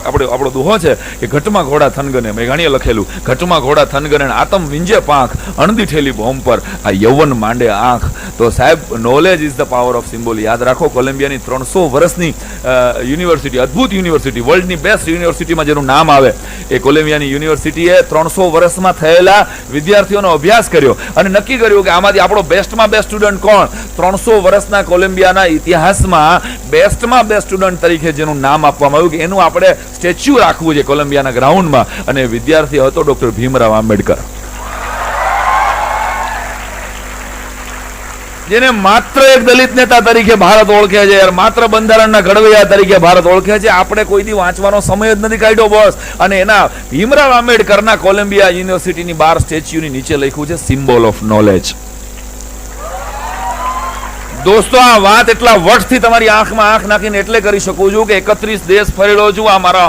આપણો દુહો છે કે ઘટમાં ઘોડા થનગને, મેઘાણીએ લખેલું, ઘટમાં ઘોડા થનગને આતમ વિંજે પાંખ, અણધી ઠેલી બોમ્બ પર આ યૌવન માંડે આંખ. તો સાહેબ, knowledge is the power of symbol. યાદ રાખો, કોલંબિયાની 300 વર્ષની યુનિવર્સિટી, અદ્ભુત યુનિવર્સિટી, વર્લ્ડની બેસ્ટ યુનિવર્સિટીમાં જેનું નામ આવે એ કોલંબિયાની યુનિવર્સિટીએ 300 વર્ષમાં થયેલા વિદ્યાર્થીઓનો અભ્યાસ કર્યો અને નક્કી કર્યું કે આમાંથી આપણો બેસ્ટમાં બેસ્ટ સ્ટુડન્ટ કોણ. 300 વર્ષના કોલંબિયાના ઇતિહાસમાં બેસ્ટમાં બેસ્ટ સ્ટુડન્ટ તરીકે જેનું નામ આપવામાં આવ્યું કે એનું આપણે સ્ટેચ્યુ રાખવું છે કોલંબિયાના ગ્રાઉન્ડમાં, અને વિદ્યાર્થી હતો ડોક્ટર ભીમરાવ આંબેડકર, જેને માત્ર એક દલિત નેતા તરીકે ભારત ઓળખે છે યાર, માત્ર બંધારણના ઘડવૈયા તરીકે ભારત ઓળખે છે. આપણે કોઈથી વાંચવાનો સમય જ નથી કાઢ્યો બોસ. અને એના ભીમરાવ આંબેડકરના કોલંબિયા યુનિવર્સિટીની બહાર સ્ટેચ્યુની નીચે લખ્યું છે સિમ્બોલ ઓફ નોલેજ. દોસ્તો, આ વાત એટલા વર્ષથી તમારી આંખમાં આંખ નાખીને એટલે કરી શકું છું કે 31 દેશ ફરેલો છું. આ મારા